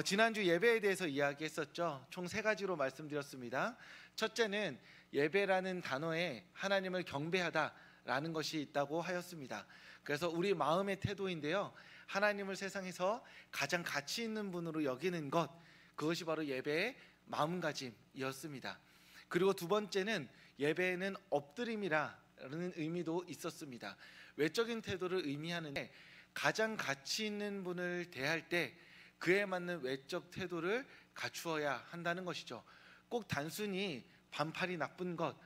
지난주 예배에 대해서 이야기했었죠. 총 3가지로 말씀드렸습니다. 첫째는 예배라는 단어에 하나님을 경배하다라는 것이 있다고 하였습니다. 그래서 우리 마음의 태도인데요, 하나님을 세상에서 가장 가치 있는 분으로 여기는 것, 그것이 바로 예배의 마음가짐이었습니다. 그리고 두 번째는 예배에는 엎드림이라는 의미도 있었습니다. 외적인 태도를 의미하는데 가장 가치 있는 분을 대할 때 그에 맞는 외적 태도를 갖추어야 한다는 것이죠. 꼭 단순히 반팔이 나쁜 것,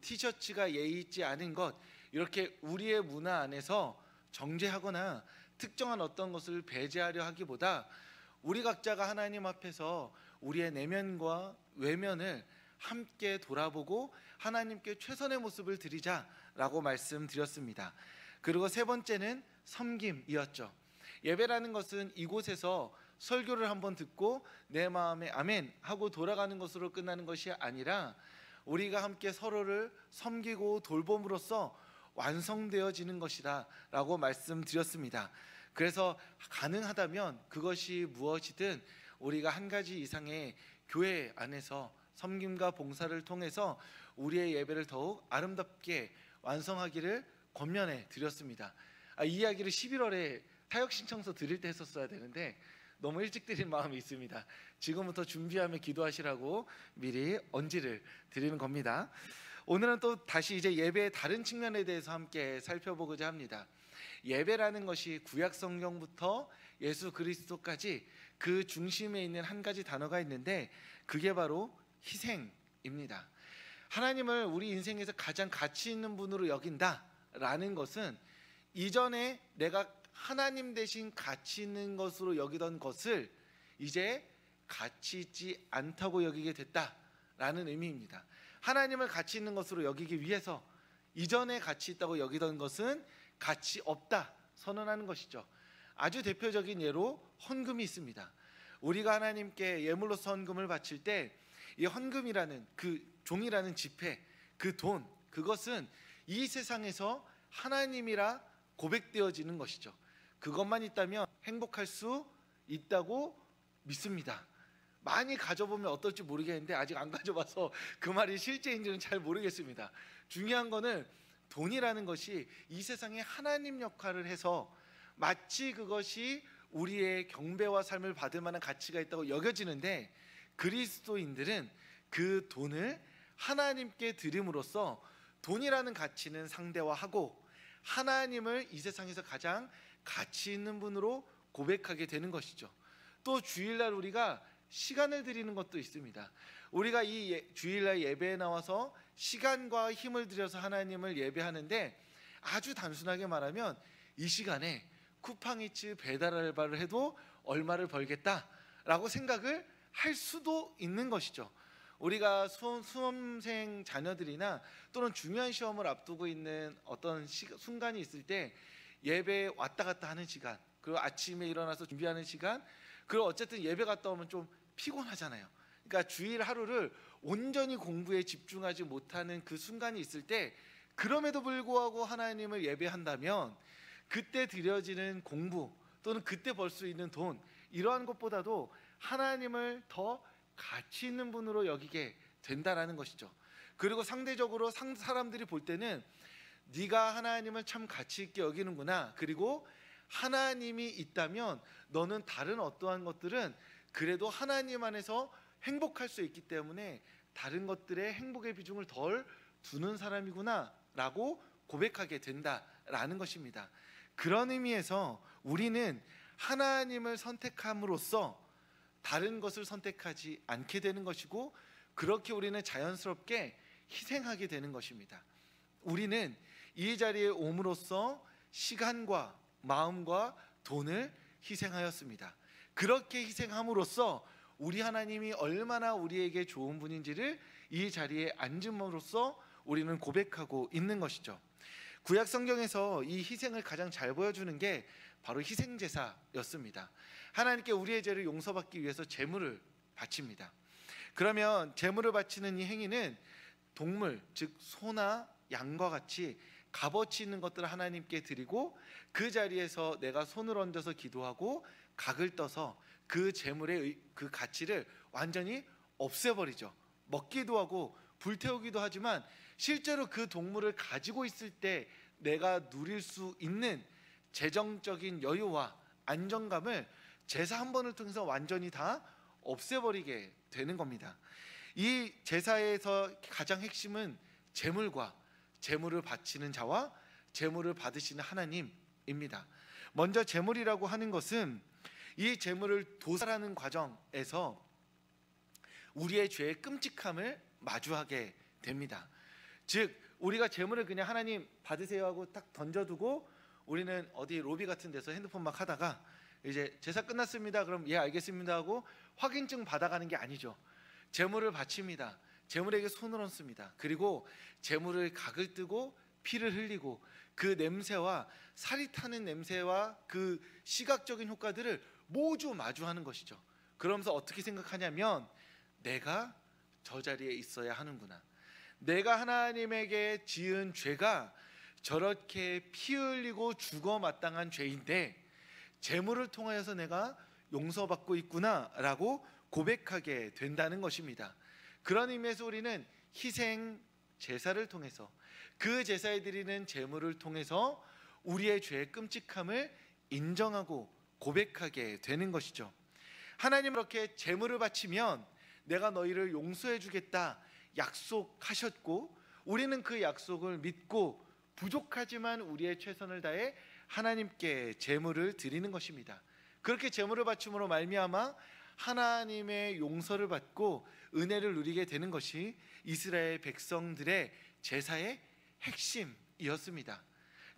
티셔츠가 예의 있지 않은 것, 이렇게 우리의 문화 안에서 정죄하거나 특정한 어떤 것을 배제하려 하기보다 우리 각자가 하나님 앞에서 우리의 내면과 외면을 함께 돌아보고 하나님께 최선의 모습을 드리자라고 말씀드렸습니다. 그리고 세 번째는 섬김이었죠. 예배라는 것은 이곳에서 설교를 한번 듣고 내 마음에 아멘 하고 돌아가는 것으로 끝나는 것이 아니라 우리가 함께 서로를 섬기고 돌봄으로써 완성되어지는 것이다 라고 말씀드렸습니다. 그래서 가능하다면 그것이 무엇이든 우리가 한 가지 이상의 교회 안에서 섬김과 봉사를 통해서 우리의 예배를 더욱 아름답게 완성하기를 권면해 드렸습니다. 이 이야기를 11월에 사역 신청서 드릴 때 했었어야 되는데 너무 일찍 드린 마음이 있습니다. 지금부터 준비하며 기도하시라고 미리 언지를 드리는 겁니다. 오늘은 또 다시 이제 예배의 다른 측면에 대해서 함께 살펴보고자 합니다. 예배라는 것이 구약 성경부터 예수 그리스도까지 그 중심에 있는 한 가지 단어가 있는데 그게 바로 희생입니다. 하나님을 우리 인생에서 가장 가치 있는 분으로 여긴다라는 것은 이전에 내가 하나님 대신 가치 있는 것으로 여기던 것을 이제 가치 있지 않다고 여기게 됐다라는 의미입니다. 하나님을 가치 있는 것으로 여기기 위해서 이전에 가치 있다고 여기던 것은 가치 없다 선언하는 것이죠. 아주 대표적인 예로 헌금이 있습니다. 우리가 하나님께 예물로서 헌금을 바칠 때 이 헌금이라는 그 종이라는 지폐, 그 돈, 그것은 이 세상에서 하나님이라 고백되어지는 것이죠. 그것만 있다면 행복할 수 있다고 믿습니다. 많이 가져보면 어떨지 모르겠는데 아직 안 가져봐서 그 말이 실제인지는 잘 모르겠습니다. 중요한 거는 돈이라는 것이 이 세상에 하나님 역할을 해서 마치 그것이 우리의 경배와 삶을 받을 만한 가치가 있다고 여겨지는데 그리스도인들은 그 돈을 하나님께 드림으로써 돈이라는 가치는 상대화하고 하나님을 이 세상에서 가장 가치 있는 분으로 고백하게 되는 것이죠. 또 주일날 우리가 시간을 드리는 것도 있습니다. 우리가 이 주일날 예배에 나와서 시간과 힘을 들여서 하나님을 예배하는데 아주 단순하게 말하면 이 시간에 쿠팡이츠 배달 알바를 해도 얼마를 벌겠다라고 생각을 할 수도 있는 것이죠. 우리가 수험생 자녀들이나 또는 중요한 시험을 앞두고 있는 어떤 순간이 있을 때 예배에 왔다 갔다 하는 시간, 그리고 아침에 일어나서 준비하는 시간, 그리고 어쨌든 예배 갔다 오면 좀 피곤하잖아요. 그러니까 주일 하루를 온전히 공부에 집중하지 못하는 그 순간이 있을 때 그럼에도 불구하고 하나님을 예배한다면 그때 드려지는 공부 또는 그때 벌 수 있는 돈, 이러한 것보다도 하나님을 더 가치 있는 분으로 여기게 된다라는 것이죠. 그리고 상대적으로 사람들이 볼 때는 네가 하나님을 참 가치 있게 여기는구나, 그리고 하나님이 있다면 너는 다른 어떠한 것들은 그래도 하나님 안에서 행복할 수 있기 때문에 다른 것들의 행복의 비중을 덜 두는 사람이구나 라고 고백하게 된다라는 것입니다. 그런 의미에서 우리는 하나님을 선택함으로써 다른 것을 선택하지 않게 되는 것이고, 그렇게 우리는 자연스럽게 희생하게 되는 것입니다. 우리는 이 자리에 옴으로써 시간과 마음과 돈을 희생하였습니다. 그렇게 희생함으로써 우리 하나님이 얼마나 우리에게 좋은 분인지를 이 자리에 앉음으로써 우리는 고백하고 있는 것이죠. 구약 성경에서 이 희생을 가장 잘 보여주는 게 바로 희생제사였습니다. 하나님께 우리의 죄를 용서받기 위해서 제물을 바칩니다. 그러면 제물을 바치는 이 행위는 동물, 즉 소나 양과 같이 값어치 있는 것들을 하나님께 드리고 그 자리에서 내가 손을 얹어서 기도하고 각을 떠서 그 재물의 그 가치를 완전히 없애버리죠. 먹기도 하고 불태우기도 하지만 실제로 그 동물을 가지고 있을 때 내가 누릴 수 있는 재정적인 여유와 안정감을 제사 한 번을 통해서 완전히 다 없애버리게 되는 겁니다. 이 제사에서 가장 핵심은 제물과 제물을 바치는 자와 제물을 받으시는 하나님입니다. 먼저 제물이라고 하는 것은 이 제물을 도살하는 과정에서 우리의 죄의 끔찍함을 마주하게 됩니다. 즉 우리가 제물을 그냥 하나님 받으세요 하고 딱 던져두고 우리는 어디 로비 같은 데서 핸드폰 막 하다가 이제 제사 끝났습니다. 그럼 예 알겠습니다 하고 확인증 받아가는 게 아니죠. 제물을 바칩니다. 제물에게 손을 얹습니다. 그리고 제물을 각을 뜨고 피를 흘리고 그 냄새와 살이 타는 냄새와 그 시각적인 효과들을 모두 마주하는 것이죠. 그러면서 어떻게 생각하냐면 내가 저 자리에 있어야 하는구나. 내가 하나님에게 지은 죄가 저렇게 피 흘리고 죽어 마땅한 죄인데 제물을 통하여서 내가 용서받고 있구나라고 고백하게 된다는 것입니다. 그런 의미에서 우리는 희생 제사를 통해서 그 제사에 드리는 제물을 통해서 우리의 죄의 끔찍함을 인정하고 고백하게 되는 것이죠. 하나님 그렇게 제물을 바치면 내가 너희를 용서해 주겠다 약속하셨고 우리는 그 약속을 믿고 부족하지만 우리의 최선을 다해 하나님께 제물을 드리는 것입니다. 그렇게 제물을 바침으로 말미암아 하나님의 용서를 받고 은혜를 누리게 되는 것이 이스라엘 백성들의 제사의 핵심이었습니다.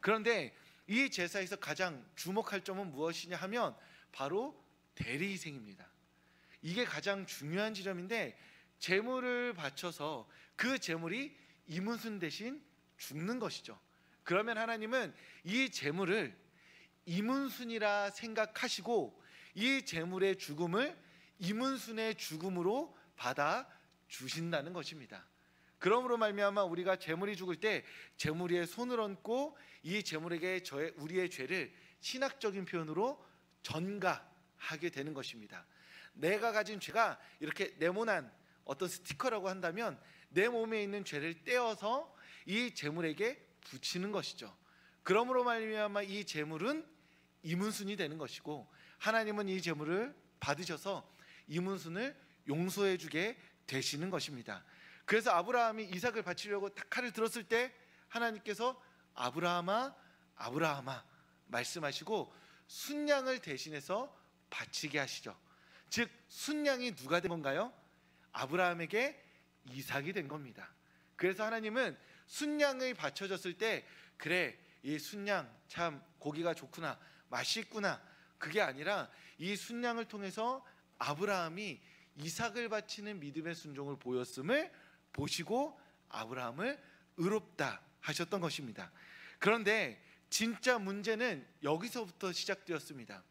그런데 이 제사에서 가장 주목할 점은 무엇이냐 하면 바로 대리희생입니다. 이게 가장 중요한 지점인데 제물을 바쳐서 그 제물이 이문순 대신 죽는 것이죠. 그러면 하나님은 이 제물을 이문순이라 생각하시고 이 제물의 죽음을 이문순의 죽음으로 받아 주신다는 것입니다. 그러므로 말미암아 우리가 제물이 죽을 때 제물 위에 손을 얹고 이 제물에게 우리의 죄를 신학적인 표현으로 전가하게 되는 것입니다. 내가 가진 죄가 이렇게 네모난 어떤 스티커라고 한다면 내 몸에 있는 죄를 떼어서 이 제물에게 붙이는 것이죠. 그러므로 말미암아 이 제물은 이문순이 되는 것이고 하나님은 이 제물을 받으셔서 이문순을 용서해 주게 되시는 것입니다. 그래서 아브라함이 이삭을 바치려고 딱 칼을 들었을 때 하나님께서 아브라함아 아브라함아 말씀하시고 순양을 대신해서 바치게 하시죠. 즉 순양이 누가 된 건가요? 아브라함에게 이삭이 된 겁니다. 그래서 하나님은 순양이 바쳐졌을 때 그래 이 순양 참 고기가 좋구나 맛있구나 그게 아니라 이 순양을 통해서 아브라함이 이삭을 바치는 믿음의 순종을 보였음을 보시고 아브라함을 의롭다 하셨던 것입니다. 그런데 진짜 문제는 여기서부터 시작되었습니다.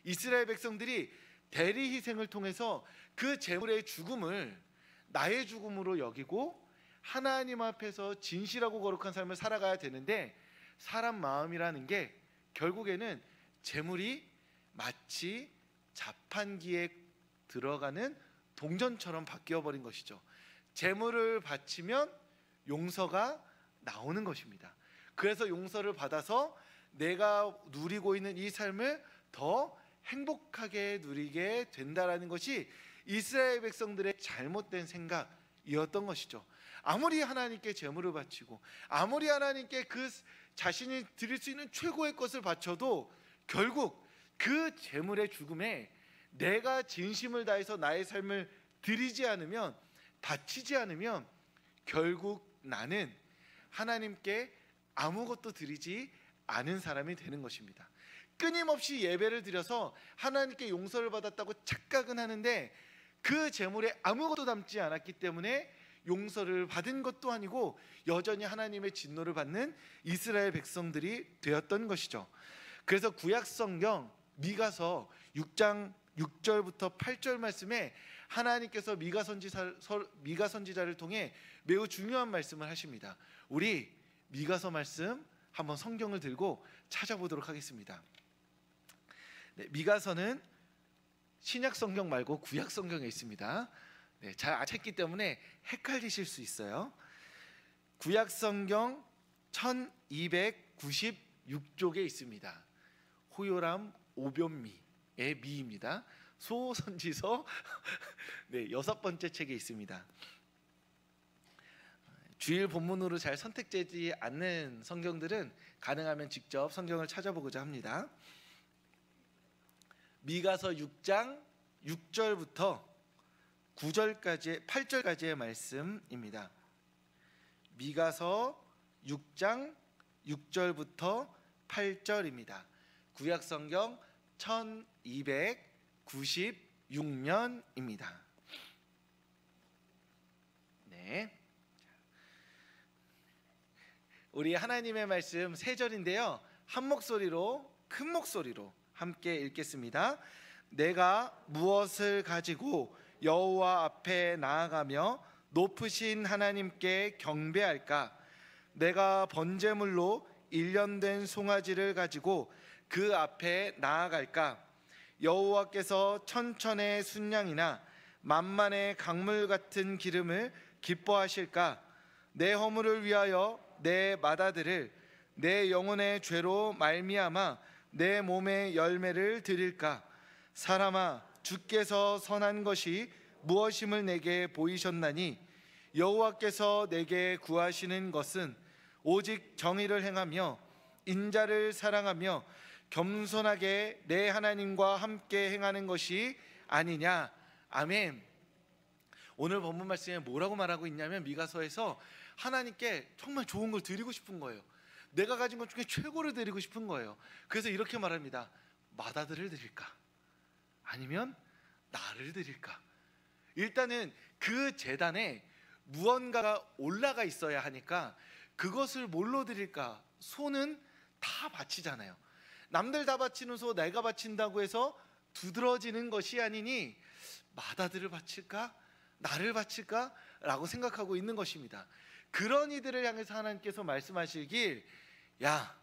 이스라엘 백성들이 대리 희생을 통해서 그 제물의 죽음을 나의 죽음으로 여기고 하나님 앞에서 진실하고 거룩한 삶을 살아가야 되는데 사람 마음이라는 게 결국에는 제물이 마치 자판기에 들어가는 동전처럼 바뀌어버린 것이죠. 제물을 바치면 용서가 나오는 것입니다. 그래서 용서를 받아서 내가 누리고 있는 이 삶을 더 행복하게 누리게 된다라는 것이 이스라엘 백성들의 잘못된 생각이었던 것이죠. 아무리 하나님께 제물을 바치고 아무리 하나님께 그 자신이 드릴 수 있는 최고의 것을 바쳐도 결국 그 제물의 죽음에 내가 진심을 다해서 나의 삶을 드리지 않으면 바치지 않으면 결국 나는 하나님께 아무것도 드리지 않은 사람이 되는 것입니다. 끊임없이 예배를 드려서 하나님께 용서를 받았다고 착각은 하는데 그 제물에 아무것도 담지 않았기 때문에 용서를 받은 것도 아니고 여전히 하나님의 진노를 받는 이스라엘 백성들이 되었던 것이죠. 그래서 구약 성경 미가서 6장 6절부터 8절 말씀에 하나님께서 미가 선지자를 통해 매우 중요한 말씀을 하십니다. 우리 미가서 말씀 한번 성경을 들고 찾아보도록 하겠습니다. 네, 미가서는 신약 성경 말고 구약 성경에 있습니다. 네, 잘 안 찾기 때문에 헷갈리실 수 있어요. 구약 성경 1296쪽에 있습니다. 호요람 오변미의 미입니다. 소선지서 네, 6번째 책에 있습니다. 주일 본문으로 잘 선택되지 않는 성경들은 가능하면 직접 성경을 찾아보고자 합니다. 미가서 6장 6절부터 8절까지의 말씀입니다. 미가서 6장 6절부터 8절입니다. 구약 성경 1296년입니다. 네. 우리 하나님의 말씀 3절인데요. 한 목소리로, 큰 목소리로 함께 읽겠습니다. 내가 무엇을 가지고 여호와 앞에 나아가며 높으신 하나님께 경배할까? 내가 번제물로 일련된 송아지를 가지고 그 앞에 나아갈까? 여호와께서 천천의 순양이나 만만의 강물 같은 기름을 기뻐하실까? 내 허물을 위하여 내 맏아들을 내 영혼의 죄로 말미암아 내 몸의 열매를 드릴까? 사람아, 주께서 선한 것이 무엇임을 내게 보이셨나니 여호와께서 내게 구하시는 것은 오직 정의를 행하며 인자를 사랑하며 겸손하게 내 하나님과 함께 행하는 것이 아니냐. 아멘. 오늘 본문 말씀에 뭐라고 말하고 있냐면 미가서에서 하나님께 정말 좋은 걸 드리고 싶은 거예요. 내가 가진 것 중에 최고를 드리고 싶은 거예요. 그래서 이렇게 말합니다. 맏아들을 드릴까? 아니면 나를 드릴까? 일단은 그 제단에 무언가가 올라가 있어야 하니까 그것을 뭘로 드릴까? 소는 다 바치잖아요. 남들 다 바치는 소 내가 바친다고 해서 두드러지는 것이 아니니 맏아들을 바칠까? 나를 바칠까? 라고 생각하고 있는 것입니다. 그런 이들을 향해서 하나님께서 말씀하시길, 야,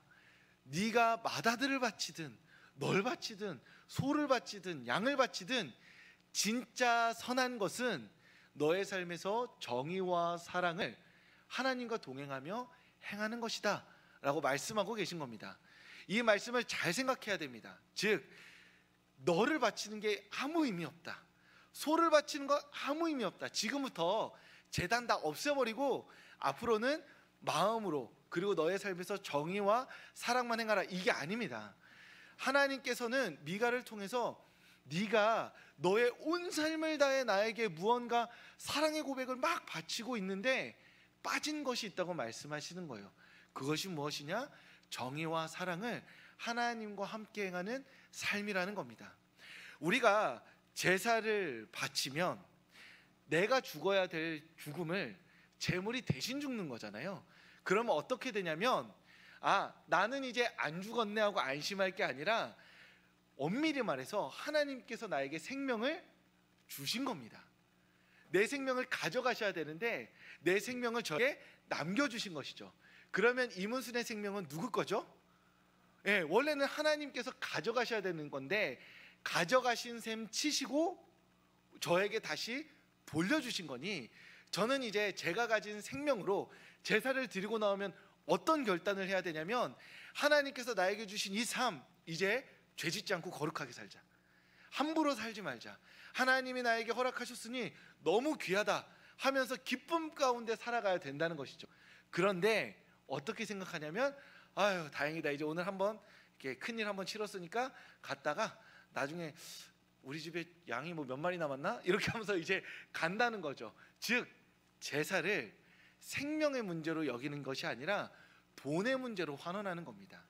네가 맏아들을 바치든 널 바치든 소를 바치든 양을 바치든 진짜 선한 것은 너의 삶에서 정의와 사랑을 하나님과 동행하며 행하는 것이다 라고 말씀하고 계신 겁니다. 이 말씀을 잘 생각해야 됩니다. 즉, 너를 바치는 게 아무 의미 없다, 소를 바치는 거 아무 의미 없다, 지금부터 제단 다 없애버리고 앞으로는 마음으로 그리고 너의 삶에서 정의와 사랑만 행하라, 이게 아닙니다. 하나님께서는 미가를 통해서 네가 너의 온 삶을 다해 나에게 무언가 사랑의 고백을 막 바치고 있는데 빠진 것이 있다고 말씀하시는 거예요. 그것이 무엇이냐? 정의와 사랑을 하나님과 함께 행하는 삶이라는 겁니다. 우리가 제사를 바치면 내가 죽어야 될 죽음을 제물이 대신 죽는 거잖아요. 그러면 어떻게 되냐면, 나는 이제 안 죽었네 하고 안심할 게 아니라 엄밀히 말해서 하나님께서 나에게 생명을 주신 겁니다. 내 생명을 가져가셔야 되는데 내 생명을 저에게 남겨주신 것이죠. 그러면 이문순의 생명은 누구 거죠? 원래는 하나님께서 가져가셔야 되는 건데 가져가신 셈 치시고 저에게 다시 돌려주신 거니, 저는 이제 제가 가진 생명으로 제사를 드리고 나오면 어떤 결단을 해야 되냐면, 하나님께서 나에게 주신 이 삶, 이제 죄짓지 않고 거룩하게 살자, 함부로 살지 말자, 하나님이 나에게 허락하셨으니 너무 귀하다 하면서 기쁨 가운데 살아가야 된다는 것이죠. 그런데 어떻게 생각하냐면, 아유 다행이다, 이제 오늘 한번 이렇게 큰일 한번 치렀으니까 갔다가 나중에 우리 집에 양이 뭐 몇 마리 남았나? 이렇게 하면서 이제 간다는 거죠. 즉, 제사를 생명의 문제로 여기는 것이 아니라 돈의 문제로 환원하는 겁니다.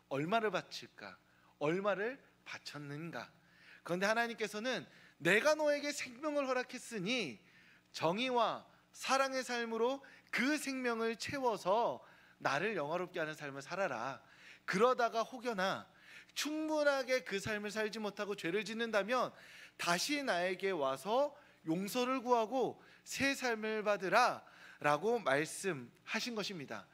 얼마를 바칠까? 얼마를 바쳤는가? 그런데 하나님께서는 내가 너에게 생명을 허락했으니 정의와 사랑의 삶으로 그 생명을 채워서 나를 영화롭게 하는 삶을 살아라. 그러다가 혹여나 충분하게 그 삶을 살지 못하고 죄를 짓는다면 다시 나에게 와서 용서를 구하고 새 삶을 받으라 라고 말씀하신 것입니다.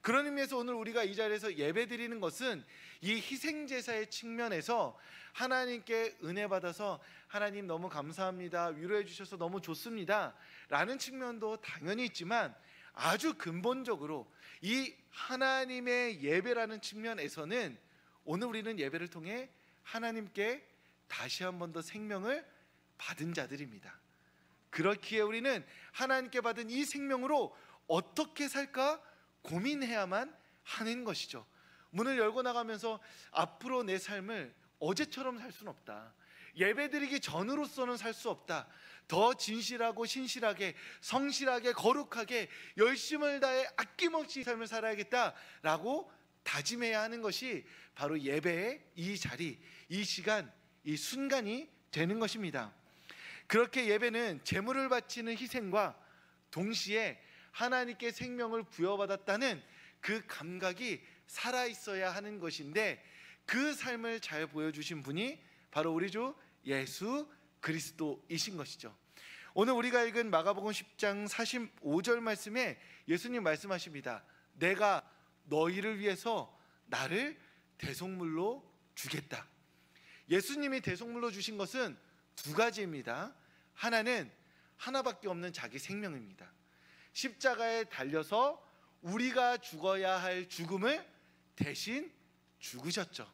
그런 의미에서 오늘 우리가 이 자리에서 예배드리는 것은 이 희생제사의 측면에서 하나님께 은혜 받아서 하나님 너무 감사합니다, 위로해 주셔서 너무 좋습니다 라는 측면도 당연히 있지만, 아주 근본적으로 이 하나님의 예배라는 측면에서는 오늘 우리는 예배를 통해 하나님께 다시 한 번 더 생명을 받은 자들입니다. 그렇기에 우리는 하나님께 받은 이 생명으로 어떻게 살까 고민해야만 하는 것이죠. 문을 열고 나가면서 앞으로 내 삶을 어제처럼 살 수는 없다, 예배드리기 전으로서는 살 수 없다, 더 진실하고 신실하게 성실하게 거룩하게 열심을 다해 아낌없이 삶을 살아야겠다라고 다짐해야 하는 것이 바로 예배의 이 자리, 이 시간, 이 순간이 되는 것입니다. 그렇게 예배는 제물을 바치는 희생과 동시에 하나님께 생명을 부여받았다는 그 감각이 살아있어야 하는 것인데, 그 삶을 잘 보여주신 분이 바로 우리 주 예수 그리스도이신 것이죠. 오늘 우리가 읽은 마가복음 10장 45절 말씀에 예수님 말씀하십니다. 내가 너희를 위해서 나를 대속물로 주겠다. 예수님이 대속물로 주신 것은 두 가지입니다. 하나는 하나밖에 없는 자기 생명입니다. 십자가에 달려서 우리가 죽어야 할 죽음을 대신 죽으셨죠.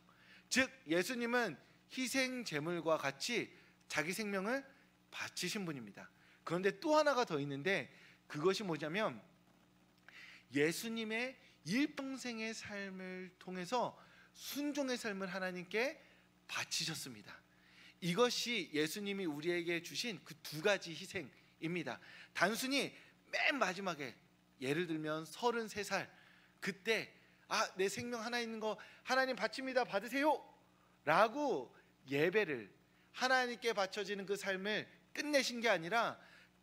즉 예수님은 희생 제물과 같이 자기 생명을 바치신 분입니다. 그런데 또 하나가 더 있는데, 그것이 뭐냐면 예수님의 일평생의 삶을 통해서 순종의 삶을 하나님께 바치셨습니다. 이것이 예수님이 우리에게 주신 그 두 가지 희생입니다. 단순히 맨 마지막에, 예를 들면 33살 그때 내 생명 하나 있는 거 하나님 바칩니다, 받으세요 라고 예배를, 하나님께 바쳐지는 그 삶을 끝내신 게 아니라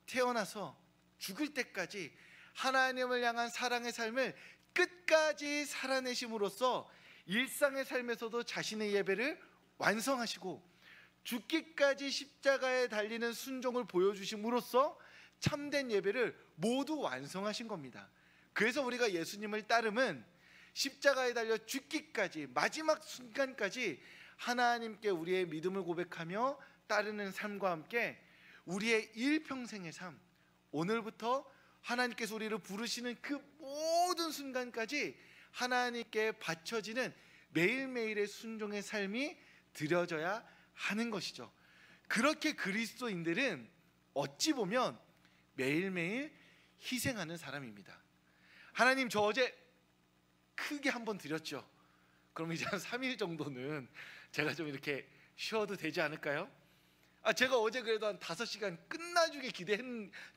태어나서 죽을 때까지 하나님을 향한 사랑의 삶을 끝까지 살아내심으로써 일상의 삶에서도 자신의 예배를 완성하시고 죽기까지 십자가에 달리는 순종을 보여주심으로써 참된 예배를 모두 완성하신 겁니다. 그래서 우리가 예수님을 따르면 십자가에 달려 죽기까지, 마지막 순간까지 하나님께 우리의 믿음을 고백하며 따르는 삶과 함께 우리의 일평생의 삶, 오늘부터 하나님께서 우리를 부르시는 그 모든 순간까지 하나님께 바쳐지는 매일매일의 순종의 삶이 드려져야 하는 것이죠. 그렇게 그리스도인들은 어찌 보면 매일매일 희생하는 사람입니다. 하나님, 저 어제 크게 한번 드렸죠. 그럼 이제 한 3일 정도는 제가 좀 이렇게 쉬어도 되지 않을까요? 제가 어제 그래도 한 5시간 끝나주게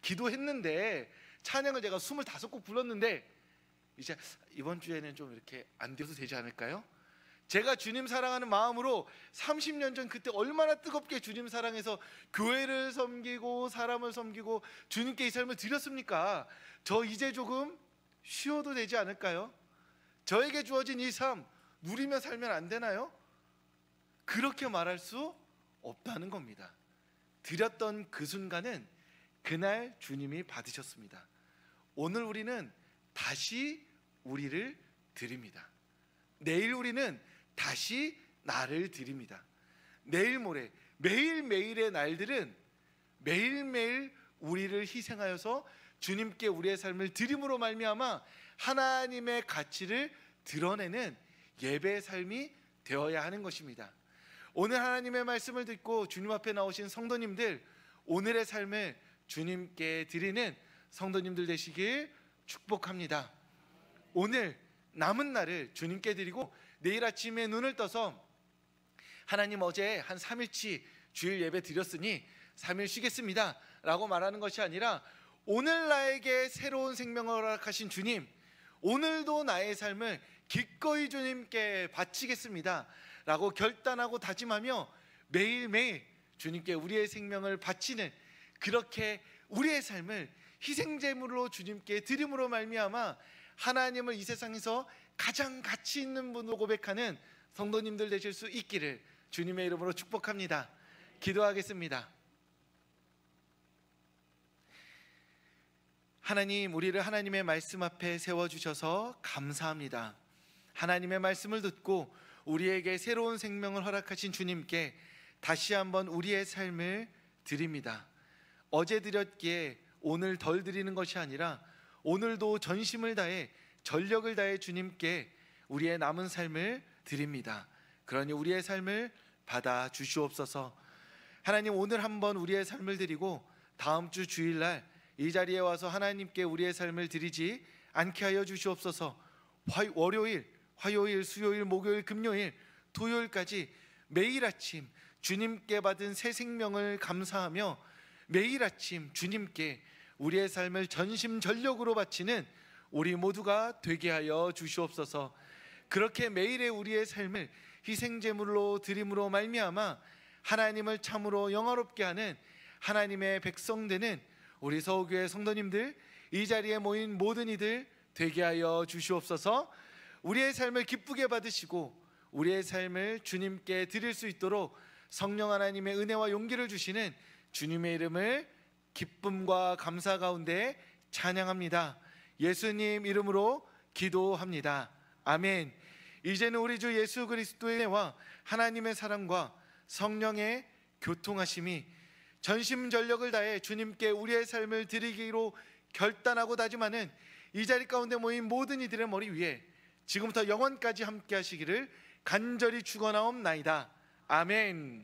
기도했는데, 찬양을 제가 25곡 불렀는데, 이제 이번 주에는 좀 이렇게 안 드려도 되지 않을까요? 제가 주님 사랑하는 마음으로 30년 전 그때 얼마나 뜨겁게 주님 사랑해서 교회를 섬기고 사람을 섬기고 주님께 이 삶을 드렸습니까? 저 이제 조금 쉬어도 되지 않을까요? 저에게 주어진 이 삶 누리며 살면 안 되나요? 그렇게 말할 수 없다는 겁니다. 드렸던 그 순간은 그날 주님이 받으셨습니다. 오늘 우리는 다시 우리를 드립니다. 내일 우리는 다시 나를 드립니다. 내일 모레 매일매일의 날들은 매일매일 우리를 희생하여서 주님께 우리의 삶을 드림으로 말미암아 하나님의 가치를 드러내는 예배의 삶이 되어야 하는 것입니다. 오늘 하나님의 말씀을 듣고 주님 앞에 나오신 성도님들, 오늘의 삶을 주님께 드리는 성도님들 되시길 축복합니다. 오늘 남은 날을 주님께 드리고 내일 아침에 눈을 떠서 하나님, 어제 한 3일치 주일 예배 드렸으니 3일 쉬겠습니다 라고 말하는 것이 아니라, 오늘 나에게 새로운 생명을 허락하신 주님, 오늘도 나의 삶을 기꺼이 주님께 바치겠습니다 라고 결단하고 다짐하며 매일매일 주님께 우리의 생명을 바치는, 그렇게 우리의 삶을 희생제물로 주님께 드림으로 말미암아 하나님을 이 세상에서 가장 가치 있는 분으로 고백하는 성도님들 되실 수 있기를 주님의 이름으로 축복합니다. 기도하겠습니다. 하나님, 우리를 하나님의 말씀 앞에 세워주셔서 감사합니다. 하나님의 말씀을 듣고 우리에게 새로운 생명을 허락하신 주님께 다시 한번 우리의 삶을 드립니다. 어제 드렸기에 오늘 덜 드리는 것이 아니라 오늘도 전심을 다해 전력을 다해 주님께 우리의 남은 삶을 드립니다. 그러니 우리의 삶을 받아 주시옵소서. 하나님, 오늘 한번 우리의 삶을 드리고 다음 주 주일날 이 자리에 와서 하나님께 우리의 삶을 드리지 않게 하여 주시옵소서. 월요일, 화요일, 수요일, 목요일, 금요일, 토요일까지 매일 아침 주님께 받은 새 생명을 감사하며 매일 아침 주님께 우리의 삶을 전심전력으로 바치는 우리 모두가 되게 하여 주시옵소서. 그렇게 매일의 우리의 삶을 희생제물로 드림으로 말미암아 하나님을 참으로 영화롭게 하는 하나님의 백성 되는 우리 서울교회 성도님들, 이 자리에 모인 모든 이들 되게 하여 주시옵소서. 우리의 삶을 기쁘게 받으시고 우리의 삶을 주님께 드릴 수 있도록 성령 하나님의 은혜와 용기를 주시는 주님의 이름을 기쁨과 감사 가운데 찬양합니다. 예수님 이름으로 기도합니다. 아멘. 이제는 우리 주 예수 그리스도의 은혜와 하나님의 사랑과 성령의 교통하심이 전심전력을 다해 주님께 우리의 삶을 드리기로 결단하고 다짐하는 이 자리 가운데 모인 모든 이들의 머리 위에 지금부터 영원까지 함께 하시기를 간절히 축원하옵나이다. 아멘.